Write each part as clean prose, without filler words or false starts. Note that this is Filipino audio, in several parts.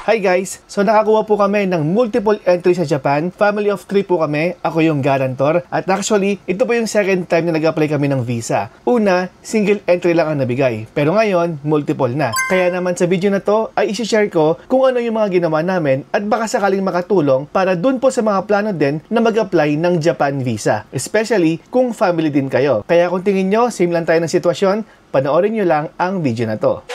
Hi guys! So nakakuha po kami ng multiple entry sa Japan. Family of 3 po kami. Ako yung guarantor. At actually, ito po yung second time na nag-apply kami ng visa. Una, single entry lang ang nabigay. Pero ngayon, multiple na. Kaya naman sa video na to, ay isi-share ko kung ano yung mga ginawa namin at baka sakaling makatulong para dun po sa mga plano din na mag-apply ng Japan visa. Especially kung family din kayo. Kaya kung tingin nyo, same lang tayo ng sitwasyon, panoorin nyo lang ang video na to.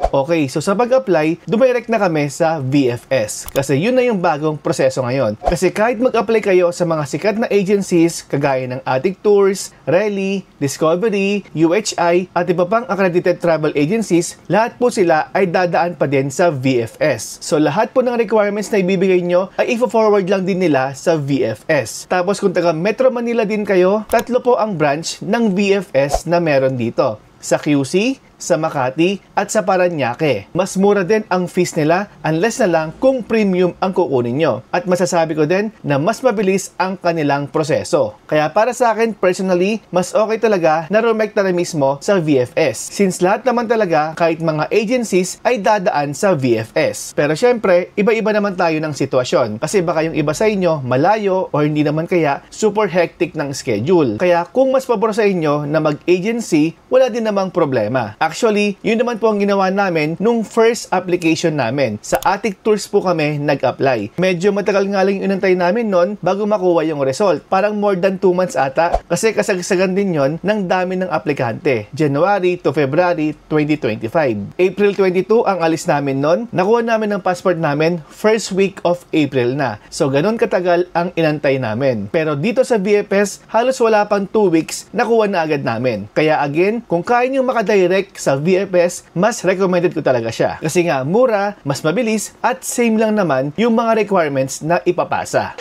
Okay, so sa pag-apply, dumirect na kami sa VFS. Kasi yun na yung bagong proseso ngayon. Kasi kahit mag-apply kayo sa mga sikat na agencies, kagaya ng Attic Tours, Relly, Discovery, UHI, at iba pang accredited travel agencies, lahat po sila ay dadaan pa din sa VFS. So lahat po ng requirements na ibibigay nyo ay i-forward lang din nila sa VFS. Tapos kung taga Metro Manila din kayo, 3 po ang branch ng VFS na meron dito. Sa QC, sa Makati, at sa Paranaque. Mas mura din ang fees nila unless na lang kung premium ang kukunin nyo. At masasabi ko din na mas mabilis ang kanilang proseso. Kaya para sa akin personally, mas okay talaga na rumekta na mismo sa VFS. Since lahat naman talaga kahit mga agencies ay dadaan sa VFS. Pero syempre, iba-iba naman tayo ng sitwasyon. Kasi baka yung iba sa inyo malayo o hindi naman kaya super hectic ng schedule. Kaya kung mas pabor sa inyo na mag-agency, wala din namang problema. Actually, yun naman po ang ginawa namin nung first application namin. Sa Attic Tours po kami nag-apply. Medyo matagal nga lang yung inantay namin nun bago makuha yung result. Parang more than 2 months ata kasi kasagsagan din yon ng dami ng aplikante. January to February 2025. April 22 ang alis namin nun. Nakuha namin ang passport namin first week of April na. So ganun katagal ang inantay namin. Pero dito sa VFS, halos wala pang 2 weeks nakuha na agad namin. Kaya again, kung kaya nyo makadirect sa VFS, mas recommended ko talaga siya. Kasi nga, mura, mas mabilis, at same lang naman yung mga requirements na ipapasa.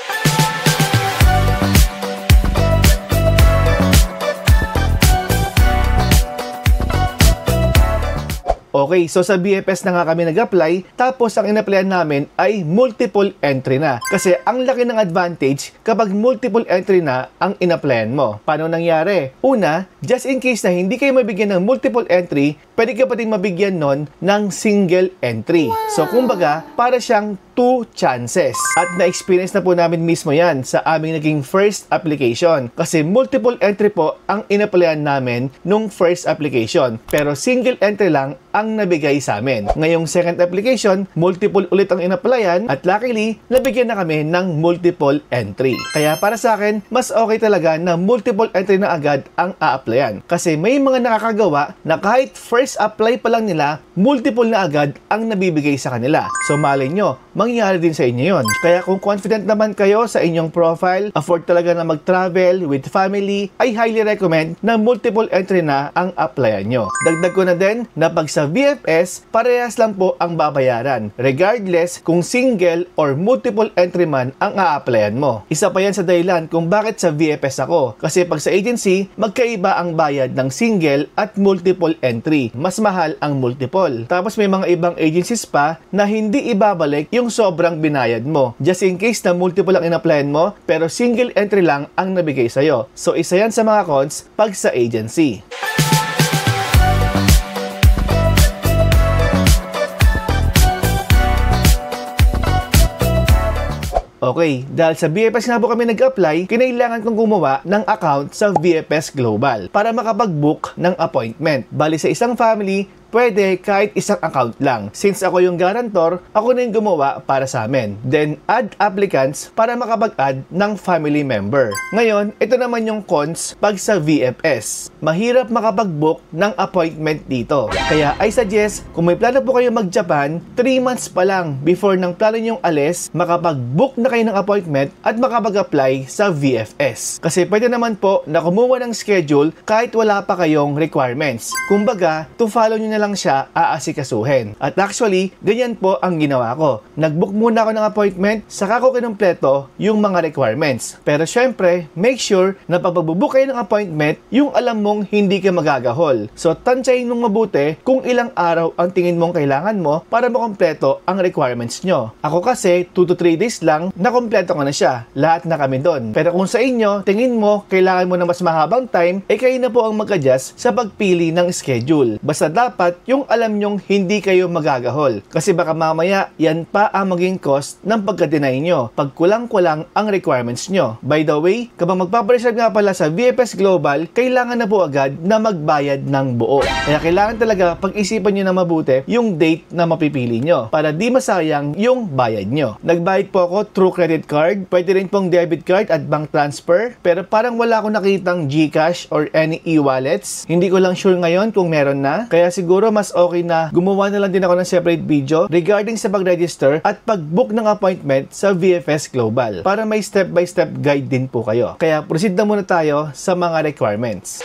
Okay, so sa VFS na nga kami nag-apply, tapos ang in-applyan namin ay multiple entry na. Kasi ang laki ng advantage kapag multiple entry na ang in-applyan mo. Paano nangyari? Una, just in case na hindi kayo mabigyan ng multiple entry, pwede ka pa din mabigyan nun ng single entry. So kumbaga, para siyang 2 chances. At na-experience na po namin mismo yan sa aming naging first application. Kasi multiple entry po ang in-applyan namin nung first application. Pero single entry lang ang nabigay sa amin. Ngayong second application, multiple ulit ang in-applyan at luckily, nabigyan na kami ng multiple entry. Kaya para sa akin, mas okay talaga na multiple entry na agad ang a-applyan. Kasi may mga nakakagawa na kahit first apply pa lang nila, multiple na agad ang nabibigay sa kanila. So malay nyo, mangyayari din sa inyo yon. Kaya kung confident naman kayo sa inyong profile, afford talaga na mag-travel with family, I highly recommend na multiple entry na ang applyan nyo. Dagdag ko na din na pag sa VFS, parehas lang po ang babayaran, regardless kung single or multiple entry man ang a-applyan mo. Isa pa yan sa dahilan kung bakit sa VFS ako. Kasi pag sa agency, magkaiba ang bayad ng single at multiple entry. Mas mahal ang multiple. Tapos may mga ibang agencies pa na hindi ibabalik yung sobrang binayad mo. Just in case na multiple ang in-applyan mo, pero single entry lang ang nabigay sa'yo. So isa yan sa mga cons pag sa agency. Okay, dahil sa VFS nga po kami nag-apply, kinailangan kong gumawa ng account sa VFS Global para makapag-book ng appointment. Bali sa isang family, pwede kahit isang account lang. Since ako yung guarantor, ako na yung gumawa para sa amin. Then, add applicants para makapag-add ng family member. Ngayon, ito naman yung cons pag sa VFS. Mahirap makapag-book ng appointment dito. Kaya I suggest, kung may plano po kayo mag-Japan, 3 months pa lang before ng plano nyong alis, makapag-book na kayo ng appointment at makapag-apply sa VFS. Kasi pwede naman po na kumuha ng schedule kahit wala pa kayong requirements. Kumbaga, to follow nyo na na lang siya aasikasuhin. At actually, ganyan po ang ginawa ko. Nag-book muna ako ng appointment, saka ko kinumpleto yung mga requirements. Pero syempre, make sure na pag magbubook kayo ng appointment, yung alam mong hindi ka magagahol. So, tansyahin mong mabuti kung ilang araw ang tingin mong kailangan mo para makompleto ang requirements nyo. Ako kasi, 2 to 3 days lang, nakompleto ko na siya. Lahat na kami doon. Pero kung sa inyo, tingin mo, kailangan mo na mas mahabang time, kayo na po ang mag-adjust sa pagpili ng schedule. Basta dapat, yung alam nyong hindi kayo magagahol. Kasi baka mamaya, yan pa ang maging cost ng pagka-deny nyo. Pag kulang-kulang ang requirements nyo. By the way, kapag magpapareserve nga pala sa VFS Global, kailangan na po agad na magbayad ng buo. Kaya kailangan talaga pag-isipan nyo na mabuti yung date na mapipili nyo para di masayang yung bayad nyo. Nagbayad po ako through credit card, pwede rin pong debit card at bank transfer, pero parang wala akong nakitang GCash or any e-wallets. Hindi ko lang sure ngayon kung meron na, kaya siguro mas okay na gumawa na lang din ako ng separate video regarding sa pag-register at pag-book ng appointment sa VFS Global para may step-by-step guide din po kayo. Kaya proceed na muna tayo sa mga requirements.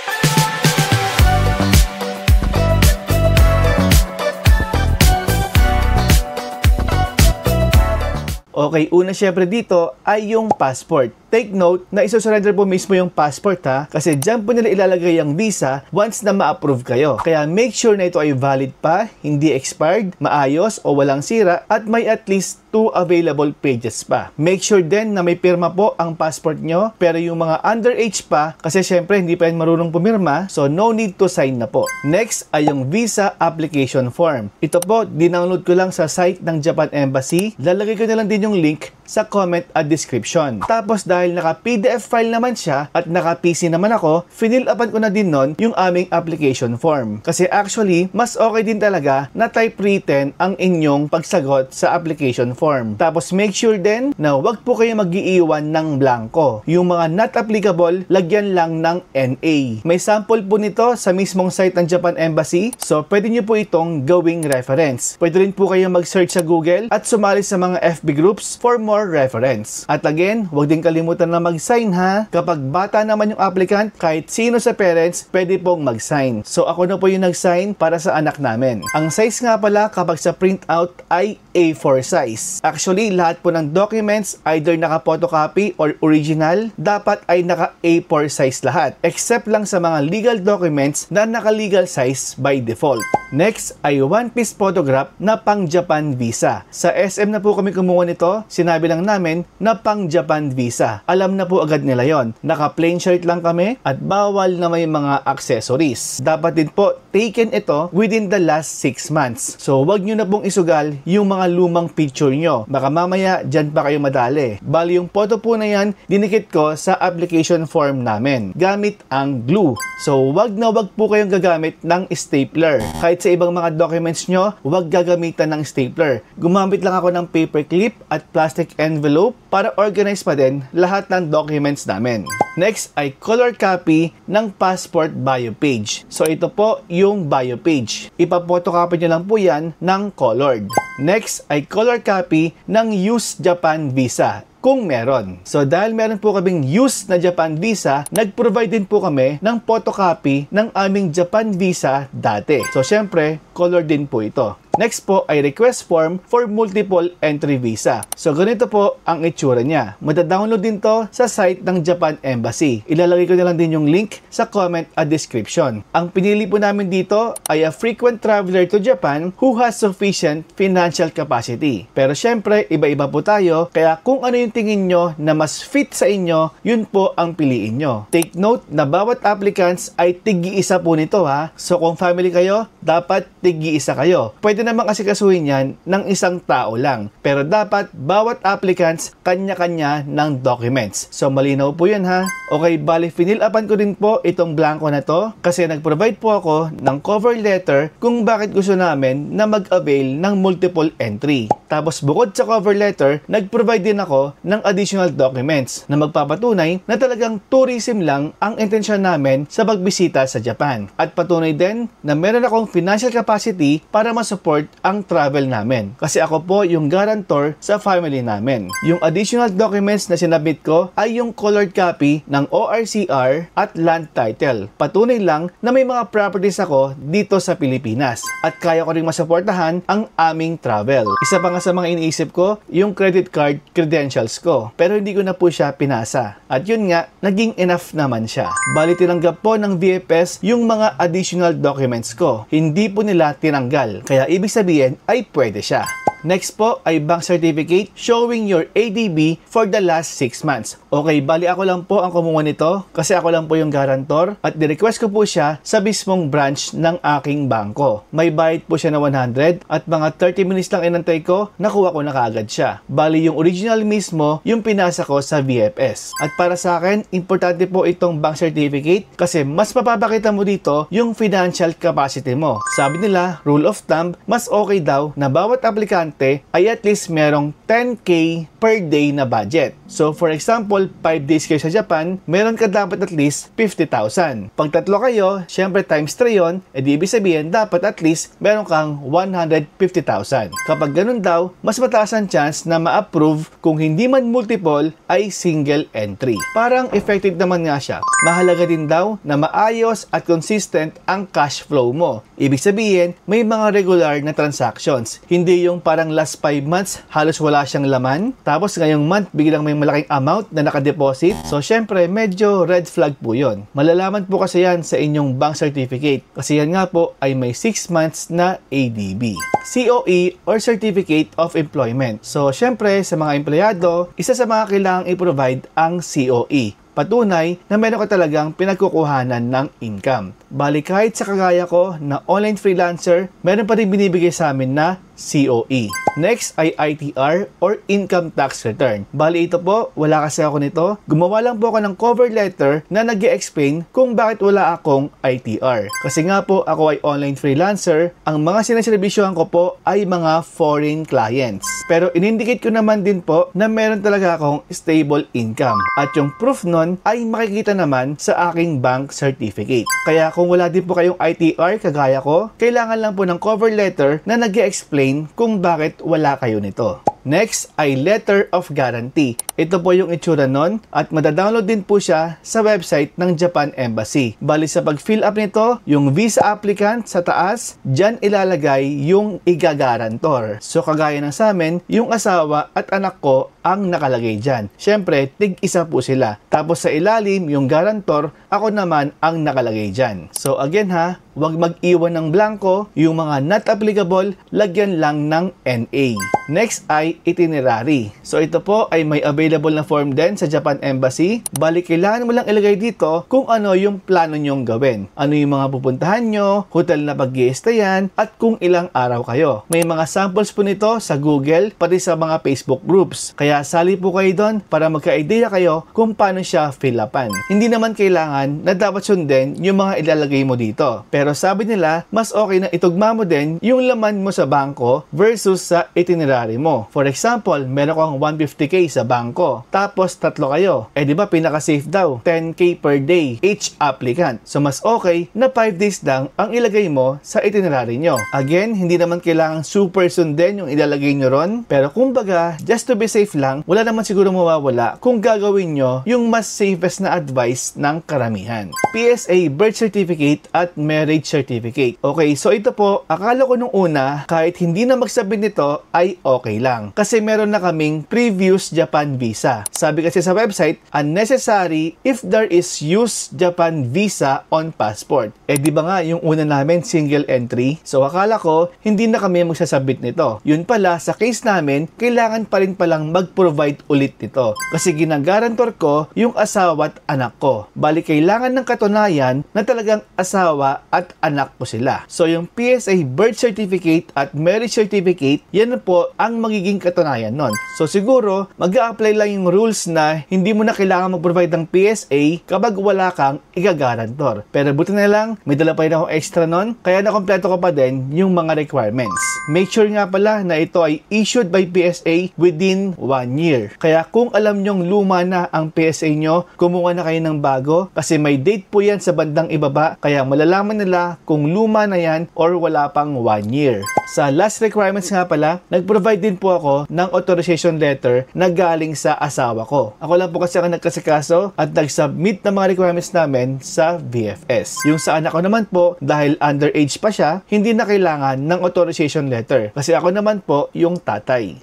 Okay, una syempre dito ay yung passport. Take note na isusurrender po mismo yung passport ha, kasi dyan po nila ilalagay ang visa once na ma-approve kayo. Kaya make sure na ito ay valid pa, hindi expired, maayos o walang sira, at may at least 2 available pages pa. Make sure din na may pirma po ang passport nyo, pero yung mga underage pa, kasi syempre hindi pa yan marunong pumirma, so no need to sign na po. Next ay yung visa application form. Ito po, dinownload ko lang sa site ng Japan Embassy. Lalagay ko na lang din yung link sa comment at description. Tapos dahil naka-PDF file naman siya at naka-PC naman ako, finil-upan ko na din nun yung aming application form. Kasi actually, mas okay din talaga na typewritten ang inyong pagsagot sa application form. Tapos make sure din na wag po kayo mag-iiwan ng blanco. Yung mga not applicable, lagyan lang ng NA. May sample po nito sa mismong site ng Japan Embassy, so pwede nyo po itong gawing reference. Pwede rin po kayo mag-search sa Google at sumali sa mga FB groups for more reference. At again, huwag din kalimutan na mag-sign ha. Kapag bata naman yung applicant, kahit sino sa parents, pwede pong mag-sign. So ako na po yung nag-sign para sa anak namin. Ang size nga pala kapag sa printout ay A4 size. Actually, lahat po ng documents, either naka-photocopy or original, dapat ay naka A4 size lahat. Except lang sa mga legal documents na naka-legal size by default. Next ay one-piece photograph na pang-Japan visa. Sa SM na po kami kumuha nito, sinabi lang namin na pang-Japan visa. Alam na po agad nila yon. Naka-plain shirt lang kami at bawal na may mga accessories. Dapat din po taken ito within the last 6 months. So, wag nyo na pong isugal yung mga lumang picture nyo. Baka mamaya, dyan pa kayo madali. Bali, yung photo po na yan, dinikit ko sa application form namin gamit ang glue. So, wag na wag po kayong gagamit ng stapler. Kahit sa ibang mga documents nyo, wag gagamitan ng stapler. Gumamit lang ako ng paper clip at plastic envelope para organize pa din lahat ng documents namin. Next ay color copy ng passport bio page. So, ito po yung bio page. Ipa-photocopy nyo lang po yan ng colored. Next ay color copy ng Use Japan Visa, kung meron. So, dahil meron po kaming use na Japan Visa, nag-provide din po kami ng photocopy ng aming Japan Visa dati. So, syempre, color din po ito. Next po ay request form for multiple entry visa. So, ganito po ang itsura niya. Madadownload din to sa site ng Japan Embassy. Ilalagay ko na lang din yung link sa comment at description. Ang pinili po namin dito ay a frequent traveler to Japan who has sufficient financial capacity. Pero syempre, iba-iba po tayo, kaya kung ano yung tingin nyo na mas fit sa inyo, yun po ang piliin nyo. Take note na bawat applicants ay tig-iisa po nito ha. So, kung family kayo, dapat tig-iisa kayo. Pwede namang asikasuhin yan ng isang tao lang. Pero dapat bawat applicants kanya-kanya ng documents. So malinaw po yan ha. Okay, bali finil-upan ko din po itong blanco na to kasi nag-provide po ako ng cover letter kung bakit gusto namin na mag-avail ng multiple entry. Tapos bukod sa cover letter, nag-provide din ako ng additional documents na magpapatunay na talagang tourism lang ang intensyon namin sa pagbisita sa Japan. At patunay din na meron akong financial capacity para masupport support ang travel namin. Kasi ako po yung guarantor sa family namin. Yung additional documents na sinabit ko ay yung colored copy ng ORCR at land title. Patunay lang na may mga properties ako dito sa Pilipinas at kaya ko ring masuportahan ang aming travel. Isa pa nga sa mga iniisip ko, yung credit card credentials ko. Pero hindi ko na po siya pinasa. At yun nga, naging enough naman siya. Bali tinanggap po ng VFS yung mga additional documents ko. Hindi po nila tinanggal. Kaya ibig sabihin ay pwede siya. Next po ay bank certificate showing your ADB for the last 6 months. Okay, bali ako lang po ang kumuha nito kasi ako lang po yung guarantor at di-request ko po siya sa mismong branch ng aking bangko. May bayad po siya na 100 at mga 30 minutes lang inantay ko, nakuha ko na kaagad siya. Bali yung original mismo yung pinasa ko sa VFS. At para sa akin, importante po itong bank certificate kasi mas mapapakita mo dito yung financial capacity mo. Sabi nila, rule of thumb, mas okay daw na bawat aplikante ay at least merong 10K per day na budget. So for example, 5 days kayo sa Japan, meron ka dapat at least 50,000. Pag tatlo kayo, syempre times 3 yun, edi ibig sabihin dapat at least meron kang 150,000. Kapag ganun daw, mas mataas ang chance na ma-approve kung hindi man multiple ay single entry. Parang effective naman nga siya. Mahalaga din daw na maayos at consistent ang cash flow mo. Ibig sabihin, may mga regular na transactions. Hindi yung parang last 5 months, halos wala siyang laman. Tapos ngayong month, biglang may malaking amount na nakadeposit. So, syempre, medyo red flag po yun. Malalaman po kasi yan sa inyong bank certificate. Kasi yan nga po ay may 6 months na ADB. COE or Certificate of Employment. So, syempre, sa mga empleyado, isa sa mga kailangang i-provide ang COE. Patunay na meron ka talagang pinagkukuhanan ng income. Bali kahit sa kagaya ko na online freelancer, meron pa rin binibigay sa amin na COE. Next ay ITR or Income Tax Return. Bali ito po, wala kasi ako nito. Gumawa lang po ako ng cover letter na nag-i-explain kung bakit wala akong ITR. Kasi nga po ako ay online freelancer, ang mga sinaservisyohan ko po ay mga foreign clients. Pero in-indicate ko naman din po na meron talaga akong stable income. At yung proof nun ay makikita naman sa aking bank certificate. Kaya kung wala din po kayong ITR kagaya ko, kailangan lang po ng cover letter na nag-i-explain kung bakit wala kayo nito. Next ay Letter of Guarantee. Ito po yung itsura nun at madadownload din po siya sa website ng Japan Embassy. Bali sa pag-fill up nito, yung visa applicant sa taas, dyan ilalagay yung igagarantor. So kagaya ng sa amin, yung asawa at anak ko ang nakalagay dyan. Siyempre, tig-isa po sila. Tapos sa ilalim, yung guarantor, ako naman ang nakalagay dyan. So again ha, huwag mag-iwan ng blanco, yung mga not applicable, lagyan lang ng NA. Next ay itinerary. So ito po ay may available na form din sa Japan Embassy. Bali, kailangan mo lang ilagay dito kung ano yung plano nyong gawin. Ano yung mga pupuntahan nyo, hotel na pag-i-stayan, at kung ilang araw kayo. May mga samples po nito sa Google, pati sa mga Facebook groups. Kaya sali po kayo doon para magka-idea kayo kung paano siya fill upan. Hindi naman kailangan na dapat sundin yung mga ilalagay mo dito. Pero sabi nila, mas okay na itugma mo din yung laman mo sa bangko versus sa itinerary mo. For example, meron kang 150k sa bangko, tapos tatlo kayo. Eh di ba pinaka-safe daw, 10k per day each applicant. So mas okay na 5 days lang ang ilagay mo sa itinerary nyo. Again, hindi naman kailangan super sundin yung ilalagay nyo ron, pero kumbaga, just to be safe lang, wala naman siguro mawawala kung gagawin nyo yung mas safest na advice ng karamihan. PSA Birth Certificate at Marriage Certificate. Okay, so ito po, akala ko nung una, kahit hindi na magsabit nito, ay okay lang. Kasi meron na kaming previous Japan visa. Sabi kasi sa website, unnecessary if there is used Japan visa on passport. Eh di ba nga yung una namin single entry? So akala ko hindi na kami magsasabit nito. Yun pala, sa case namin, kailangan pa rin palang mag-provide ulit nito. Kasi ginagarantor ko yung asawa at anak ko. Bali kailangan ng katunayan na talagang asawa at anak ko sila. So yung PSA Birth Certificate at Marriage Certificate, yan po ang magiging katunayan nun. So siguro, mag-a-apply nakalagay lang yung rules na hindi mo na kailangan mag-provide ng PSA kapag wala kang igagarantor. Pero buti na lang, may dala pa rin akong extra nun, kaya nakompleto ko pa din yung mga requirements. Make sure nga pala na ito ay issued by PSA within 1 year. Kaya kung alam nyong luma na ang PSA nyo, kumuha na kayo ng bago kasi may date po yan sa bandang ibaba, kaya malalaman nila kung luma na yan or wala pang 1 year. Sa last requirements nga pala, nag-provide din po ako ng authorization letter na galing sa asawa ko. Ako lang po kasi ang nagkasikaso at nag-submit ng mga requirements namin sa VFS. Yung sa anak ko naman po, dahil underage pa siya, hindi na kailangan ng authorization letter. Kasi ako naman po yung tatay.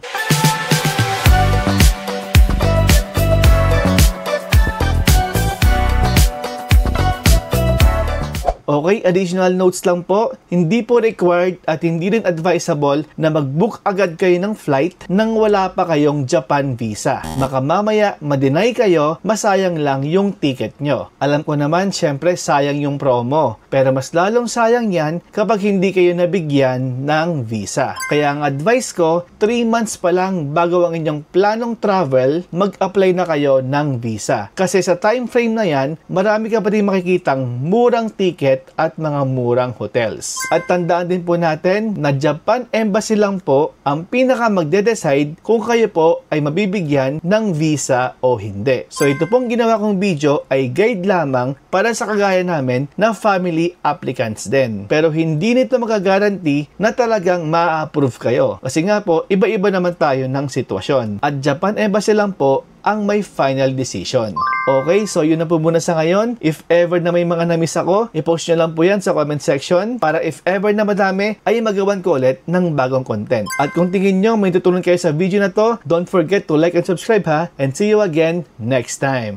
Okay, additional notes lang po, hindi po required at hindi rin advisable na mag-book agad kayo ng flight nang wala pa kayong Japan visa. Baka mamaya ma-deny kayo, masayang lang yung ticket nyo. Alam ko naman, syempre sayang yung promo. Pero mas lalong sayang yan kapag hindi kayo nabigyan ng visa. Kaya ang advice ko, 3 months pa lang bago ang inyong planong travel, mag-apply na kayo ng visa. Kasi sa time frame na yan, marami ka pa rin makikitang murang ticket at mga murang hotels. At tandaan din po natin na Japan Embassy lang po ang pinaka magde-decide kung kayo po ay mabibigyan ng visa o hindi. So ito pong ginawa kong video ay guide lamang para sa kagaya namin na family applicants din. Pero hindi nito magagaranti na talagang ma-approve kayo. Kasi nga po, iba-iba naman tayo ng sitwasyon. At Japan Embassy lang po ang may final decision. Okay, so yun na po muna sa ngayon. If ever na may mga na-miss ako, i-post nyo lang po yan sa comment section para if ever na madami, ay magawan ko ulit ng bagong content. At kung tingin nyo may tutulong kayo sa video na to, don't forget to like and subscribe ha, and see you again next time.